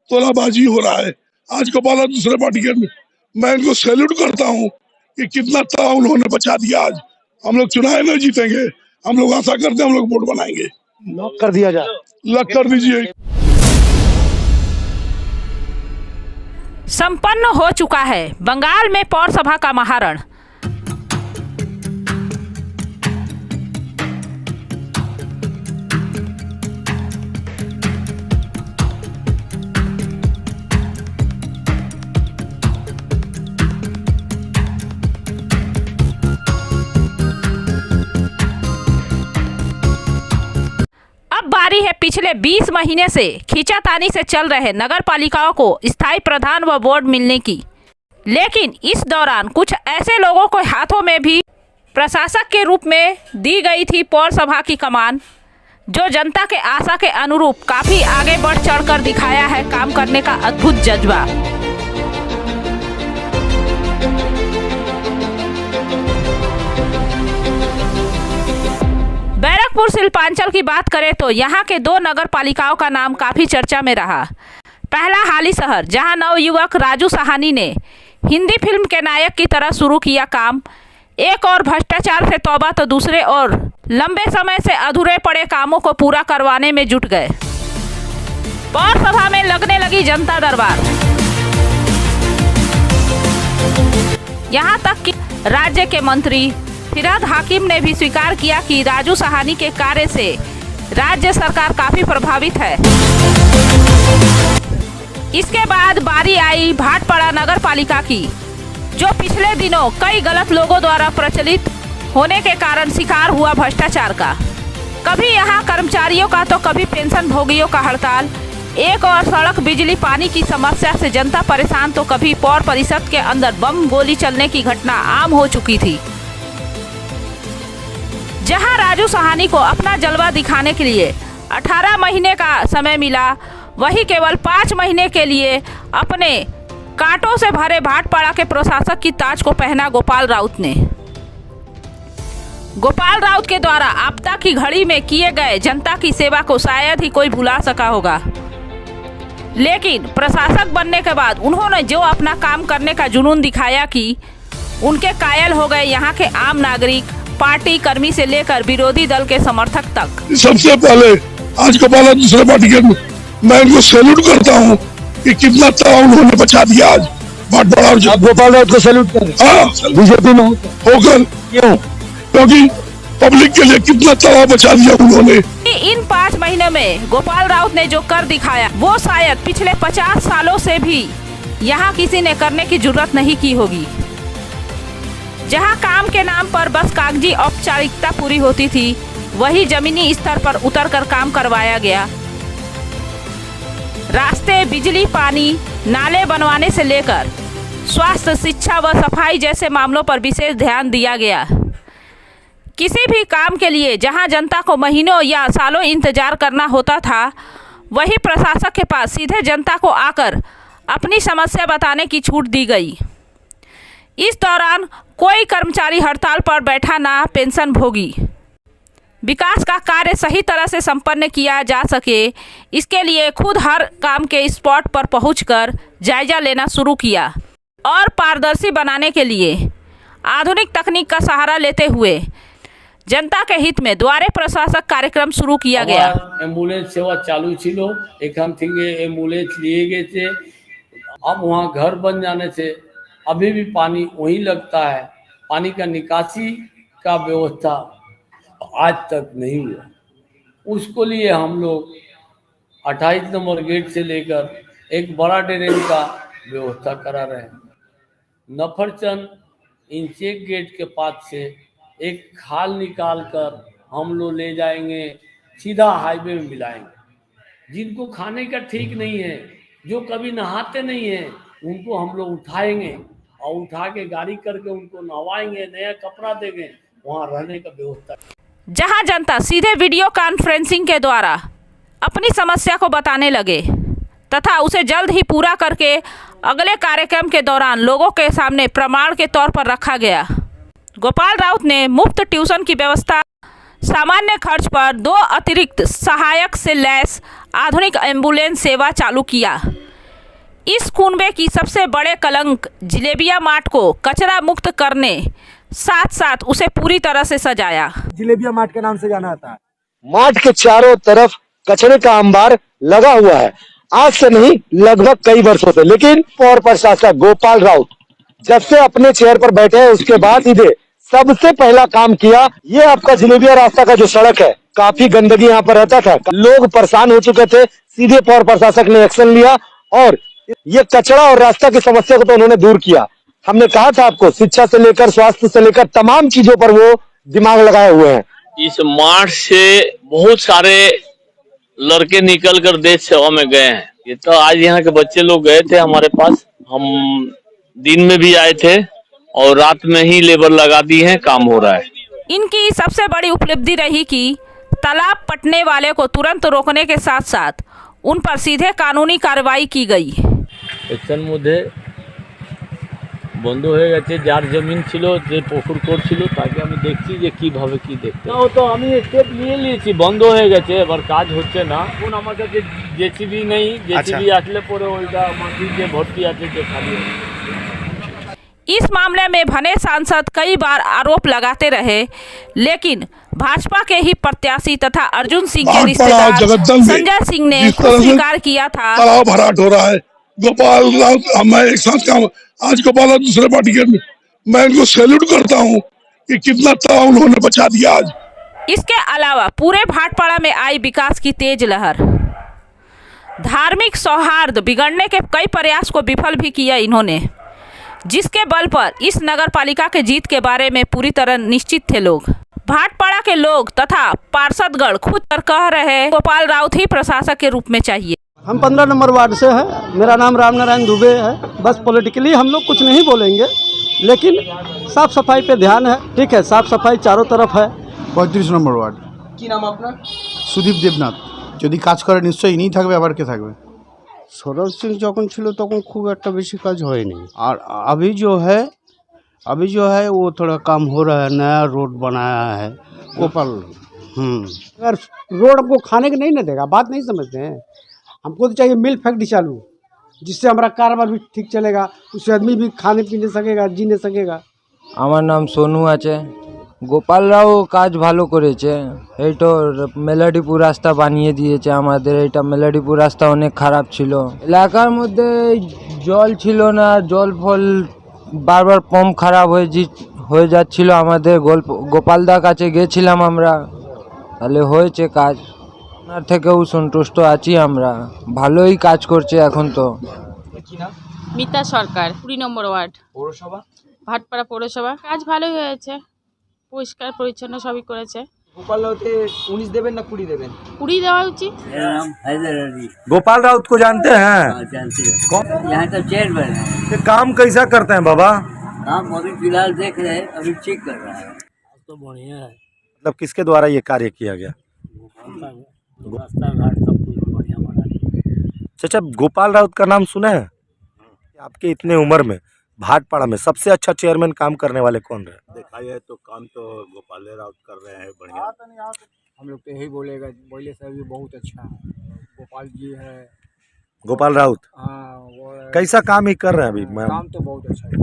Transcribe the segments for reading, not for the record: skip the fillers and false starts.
तोलाबाजी हो रहा है। आज गोपाला दूसरे पार्टी के, मैं इनको सैल्यूट करता हूँ कि कितना तला उन्होंने बचा दिया। आज हम लोग चुनाव में जीतेंगे, हम लोग आशा करते हैं हम लोग वोट बनाएंगे। लॉक कर दिया जाए, लॉक कर दीजिए। संपन्न हो चुका है बंगाल में पौर सभा का महारण। बारी है पिछले 20 महीने से खींचातानी से चल रहे नगर पालिकाओं को स्थायी प्रधान व बोर्ड मिलने की। लेकिन इस दौरान कुछ ऐसे लोगों को हाथों में भी प्रशासक के रूप में दी गई थी पौर सभा की कमान, जो जनता के आशा के अनुरूप काफी आगे बढ़ चढ़कर दिखाया है काम करने का अद्भुत जज्बा। बैरकपुर शिल्पांचल की बात करें तो यहाँ के 2 नगर पालिकाओं का नाम काफी चर्चा में रहा। पहला हाली शहर, जहाँ नवयुवक राजू साहनी ने हिंदी फिल्म के नायक की तरह शुरू किया काम। एक और भ्रष्टाचार से तौबा तो दूसरे और लंबे समय से अधूरे पड़े कामों को पूरा करवाने में जुट गए। पौर सभा में लगने लगी जनता दरबार। यहाँ तक कि राज्य के मंत्री फिरहाद हाकिम ने भी स्वीकार किया कि राजू साहनी के कार्य से राज्य सरकार काफी प्रभावित है। इसके बाद बारी आई भाटपाड़ा नगर पालिका की, जो पिछले दिनों कई गलत लोगों द्वारा प्रचलित होने के कारण शिकार हुआ भ्रष्टाचार का। कभी यहाँ कर्मचारियों का तो कभी पेंशन भोगियों का हड़ताल, एक और सड़क बिजली पानी की समस्या से जनता परेशान, तो कभी पौर परिषद के अंदर बम गोली चलने की घटना आम हो चुकी थी। जहां राजू साहनी को अपना जलवा दिखाने के लिए 18 महीने का समय मिला, वही केवल 5 महीने के लिए अपने कांटों से भरे भाटपाड़ा के प्रशासक की ताज को पहना गोपाल राउत ने। गोपाल राउत के द्वारा आपदा की घड़ी में किए गए जनता की सेवा को शायद ही कोई भुला सका होगा। लेकिन प्रशासक बनने के बाद उन्होंने जो अपना काम करने का जुनून दिखाया कि उनके कायल हो गए यहाँ के आम नागरिक, पार्टी कर्मी से लेकर विरोधी दल के समर्थक तक। सबसे पहले आज गोपाला दूसरे पार्टी के, मैं इनको सैल्यूट करता हूँ कि कितना तला उन्होंने बचा दिया। आज भाटपाड़ा आप गोपाल राउत को सैल्यूट करें। बीजेपी में होकर क्यों? क्योंकि पब्लिक के लिए कितना तला बचा दिया उन्होंने। इन 5 महीनों में गोपाल राउत ने जो कर दिखाया, वो शायद पिछले 50 सालों से भी यहाँ किसी ने करने की जरूरत नहीं की होगी। जहाँ काम के नाम पर बस कागजी औपचारिकता पूरी होती थी, वही जमीनी स्तर पर उतरकर काम करवाया गया। रास्ते, बिजली, पानी, नाले बनवाने से लेकर स्वास्थ्य, शिक्षा व सफाई जैसे मामलों पर विशेष ध्यान दिया गया। किसी भी काम के लिए जहां जनता को महीनों या सालों इंतजार करना होता था, वही प्रशासक के पास सीधे जनता को आकर अपनी समस्या बताने की छूट दी गई। इस दौरान कोई कर्मचारी हड़ताल पर बैठा ना पेंशन भोगी। विकास का कार्य सही तरह से संपन्न किया जा सके, इसके लिए खुद हर काम के स्पॉट पर पहुंचकर जायजा लेना शुरू किया और पारदर्शी बनाने के लिए आधुनिक तकनीक का सहारा लेते हुए जनता के हित में द्वारे प्रशासक कार्यक्रम शुरू किया गया। एम्बुलेंस सेवा चालू छिलो, एखान থেকে एम्बुलेंस लिए गए थे। अब वहाँ घर बन जाने से अभी भी पानी वहीं लगता है। पानी का निकासी का व्यवस्था आज तक नहीं हुआ। उसको लिए हम लोग 28 नंबर गेट से लेकर एक बड़ा ड्रेन का व्यवस्था करा रहे हैं। नफरचंद इंचेक गेट के पास से एक खाल निकाल कर हम लोग ले जाएंगे, सीधा हाईवे में मिलाएंगे। जिनको खाने का ठीक नहीं है, जो कभी नहाते नहीं हैं, उनको हम लोग उठाएंगे और उठा के गाड़ी करके उनको नहवाएंगे, नया कपड़ा देंगे, वहाँ रहने का व्यवस्था। जहां जनता सीधे वीडियो कॉन्फ्रेंसिंग के द्वारा अपनी समस्या को बताने लगे तथा उसे जल्द ही पूरा करके अगले कार्यक्रम के दौरान लोगों के सामने प्रमाण के तौर पर रखा गया। गोपाल राउत ने मुफ्त ट्यूशन की व्यवस्था, सामान्य खर्च पर 2 अतिरिक्त सहायक से लैस आधुनिक एम्बुलेंस सेवा चालू किया। इस कुनबे की सबसे बड़े कलंक जिलेबिया मार्ट को कचरा मुक्त करने साथ साथ उसे पूरी तरह से सजाया। जिलेबिया मार्ट के नाम से जाना जाता है। मार्ट के चारों तरफ कचरे का अंबार लगा हुआ है, आज से नहीं लगभग कई वर्षों से। लेकिन पौर प्रशासक गोपाल राउत जब से अपने चेयर पर बैठे हैं उसके बाद इधर सबसे पहला काम किया ये आपका जिलेबिया रास्ता का जो सड़क है, काफी गंदगी यहाँ पर रहता था, लोग परेशान हो चुके थे। सीधे पौर प्रशासक ने एक्शन लिया और ये कचरा और रास्ता की समस्या को तो उन्होंने दूर किया। हमने कहा था आपको, शिक्षा से लेकर स्वास्थ्य से लेकर तमाम चीजों पर वो दिमाग लगाए हुए हैं। इस मार्च से बहुत सारे लड़के निकल कर देश सेवा में गए हैं। ये तो आज यहाँ के बच्चे लोग गए थे हमारे पास, हम दिन में भी आए थे और रात में ही लेबर लगा दी है, काम हो रहा है। इनकी सबसे बड़ी उपलब्धि रही कि तालाब पटने वाले को तुरंत रोकने के साथ साथ उन पर सीधे कानूनी कार्रवाई की गई। এর মধ্যে বন্ধ হয়ে গেছে, যার জমিন ছিল, যে পুকুর করছিল তাকে আমি দেখছি যে কিভাবে কি দেখতে। না, ও তো আমি স্টেপ নিয়েছি, বন্ধ হয়ে গেছে, এবার কাজ হচ্ছে না। এখন আমার কাছে জেসিবি নেই, জেসিবি আসলে পরে ওইটা মাটি যে ভর্তি আছে যে খালি। इस मामले में भने सांसद कई बार आरोप लगाते रहे, लेकिन भाजपा के ही प्रत्याशी तथा अर्जुन सिंह के रिश्तेदार संजय सिंह ने खुद स्वीकार किया था। तालाब भराट हो रहा है। गोपाल राउत, मैं एक साथ काम, आज गोपाल राउत दूसरे पार्टी के, मैं इनको सैल्यूट करता हूँ कि कितना तालाब उन्होंने बचा दिया आज। इसके अलावा पूरे भाटपाड़ा में आई विकास की तेज लहर। धार्मिक सौहार्द बिगड़ने के कई प्रयास को विफल भी किया इन्होंने, जिसके बल पर इस नगर पालिका के जीत के बारे में पूरी तरह निश्चित थे लोग। भाटपाड़ा के लोग तथा पार्षदगण खुद पर कह रहे गोपाल राउत ही प्रशासक के रूप में चाहिए। हम 15 नंबर वार्ड से हैं, मेरा नाम राम नारायण दुबे है। बस पॉलिटिकली हम लोग कुछ नहीं बोलेंगे, लेकिन साफ सफाई पे ध्यान है। ठीक है, साफ सफाई चारों तरफ है। 35 নম্বর ওয়ার্ড। কি নাম আপনার? সুদীপ দেবনাথ। যদি কাজ করে নিশ্চয়ই ইনি থাকবে, আবার কে থাকবে? সৌরভ সিং যখন ছিল তখন খুব একটা বেশি কাজ হয়নি, और अभी जो है वो थोड़ा काम हो रहा है। नया रोड बनाया है गोपाल। अगर रोड हमको खाने के नहीं ना देगा, बात नहीं समझते हैं। हमको तो चाहिए मिल्क फैक्ट्री चालू, जिससे हमारा कारोबार भी ठीक चलेगा, उससे आदमी भी खाने पीने सकेगा, जीने सकेगा। আমার নাম সোনু আছে। গোপাল রাও কাজ ভালো করেছে। এই তো মেলাডিপুর রাস্তা বানিয়ে দিয়েছে আমাদের। এইটা মেলাডিপুর রাস্তা অনেক খারাপ ছিল, এলাকার মধ্যে জল ছিল না, জল ফল বারবার পাম্প খারাপ হয়ে যাচ্ছিল। আমাদের গোপালদার কাছে গেছিলাম আমরা, তাহলে হয়েছে কাজ, ওনার থেকেও সন্তুষ্ট আছি আমরা। ভালোই কাজ করছে এখন তো। মিতা সরকার, 20 নম্বর ওয়ার্ড, পৌরসভা ভাটপাড়া পৌরসভা। কাজ ভালোই হয়েছে, পরিষ্কার পরিচ্ছন্ন সবই করেছে। गोपाल राउत 19 देवें ना 20 देवें? 20 देवा उचित। मेरा नाम हैदर अली। गोपाल राउत को जानते हैं? जानते हैं, यहाँ का चेयरमैन है। ये काम कैसा करते हैं बाबा? काम अभी फिलहाल देख रहे हैं, अभी चेक कर रहा है। तो बढ़िया है, मतलब किसके द्वारा ये कार्य किया गया? रास्ता घाट सब कुछ बढ़िया बना। चाचा, गोपाल राउत का नाम सुने हैं? आपके इतने उम्र में भाटपाड़ा में सबसे अच्छा चेयरमैन काम करने वाले कौन रहे? देखा जाए तो काम तो गोपाल राउत कर रहे हैं बढ़िया। हम लोग तो यही बोलेगा, बोले सर भी बहुत अच्छा है, गोपाल जी है। गोपाल राउत हाँ, वो कैसा काम ही कर रहे हैं अभी? काम तो बहुत अच्छा है,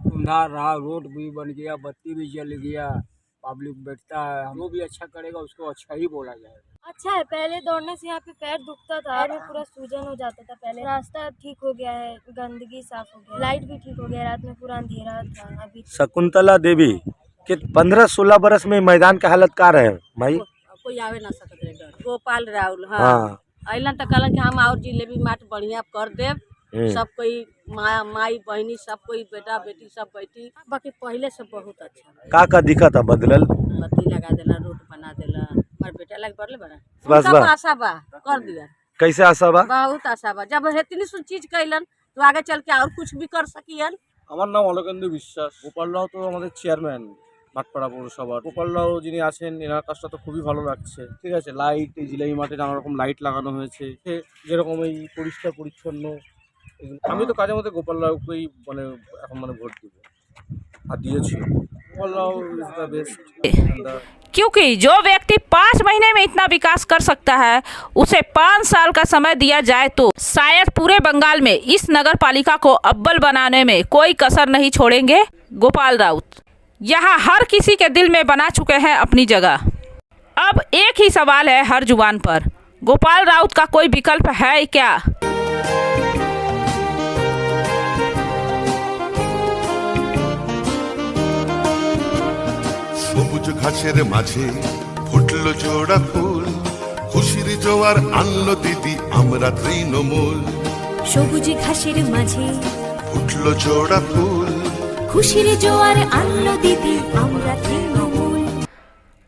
सुधार रहा, रोड भी बन गया, बत्ती भी जल गया, पब्लिक बैठता है। जो भी अच्छा करेगा उसको अच्छा ही बोला जाएगा। अच्छा है, पहले दौड़ने से यहाँ पे पैर दुखता था, पैर में पूरा सूजन हो जाता था पहले। रास्ता ठीक हो गया है, गंदगी साफ हो गया, लाइट भी ठीक हो गया, रात में पूरा अंधेरा था। अभी शकुंतला देवी के 15-16 बरस में मैदान का हालत का रहे भाई? कोई आवे ना सकत रहे। गोपाल राउल हाँ, अइलन तो कहलन कि हम और जिलेबी मार्ट बढ़िया कर देव, सब कोई माई बहनी सब कोई बेटा बेटी सब बैठी। बाकी पहले से बहुत अच्छा का दिखा था बदलल? बत्ती लगा देला, रोड बना देला, हमारे बेटा लग पड़ले बड़ा। बस सब आशा बा कर दिया। कैसे आशा बा? बहुत आशा बा, जब इतनी सुन चीज कैलन तो आगे चल के और कुछ भी कर सकियन। আমার নাম অলকেন্দু বিশ্বাস। গোপাল রাও তো আমাদের চেয়ারম্যান ভাটপাড়া পৌরসভার। গোপাল রাও যিনি আছেন, এনার কাজটা তো খুবই ভালো লাগছে। ঠিক আছে, লাইট, এই জিলাপি মাঠে নানা রকম লাইট লাগানো হয়েছে, যেরকম এই পরিষ্কার পরিচ্ছন্ন। আমি তো কাজের মধ্যে গোপাল রাওকেই এখন ভোট দিব। আর দিয়েছিল। গোপালরাও ইজ দ্য বেস্ট। क्योंकि जो व्यक्ति 5 महीने में इतना विकास कर सकता है उसे 5 साल का समय दिया जाए तो शायद पूरे बंगाल में इस नगर पालिका को अव्वल बनाने में कोई कसर नहीं छोड़ेंगे गोपाल राउत। यहाँ हर किसी के दिल में बना चुके हैं अपनी जगह। अब एक ही सवाल है हर जुबान पर, गोपाल राउत का कोई विकल्प है क्या? সবুজ ঘাসের মাঝে ফুটলো জোড়া ফুল, খুশির জোয়ার আনলো দিদি আমরা তৃণমূল। সবুজ ঘাসের মাঝে ফুটলো জোড়া ফুল, খুশির জোয়ার আনলো দিদি আমরা তৃণমূল।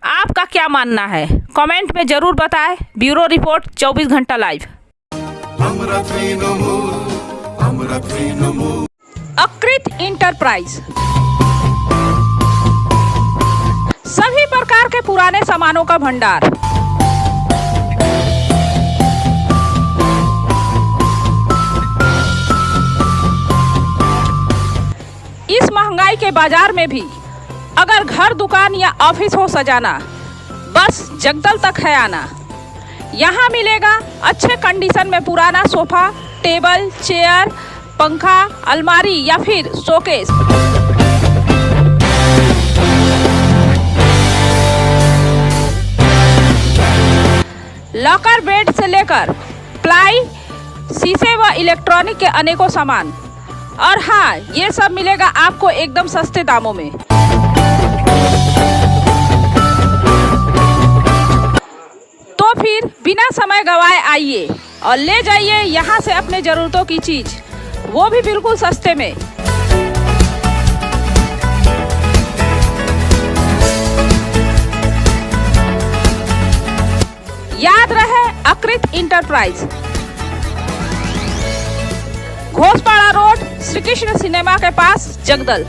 आपका क्या मानना है कमेंट में जरूर बताएं। ब्यूरो रिपोर्ट 24 घंटा लाइव। আমরা তৃণমূল, আমরা তৃণমূল। अकृत इंटरप्राइज सभी प्रकार के पुराने सामानों का भंडार। इस महंगाई के बाजार में भी अगर घर, दुकान या ऑफिस हो सजाना, बस जगदल तक है आना। यहाँ मिलेगा अच्छे कंडीशन में पुराना सोफा, टेबल, चेयर, पंखा, अलमारी या फिर शोकेस। लॉकर बेड से लेकर प्लाई, शीशे व इलेक्ट्रॉनिक के अनेकों सामान। और हाँ, ये सब मिलेगा आपको एकदम सस्ते दामों में। तो फिर बिना समय गवाए आइए और ले जाइए यहाँ से अपने जरूरतों की चीज, वो भी बिल्कुल सस्ते में। याद रहे Akrit enterprise, Ghoshpara road, Shri Krishna cinema के पास, जगदल।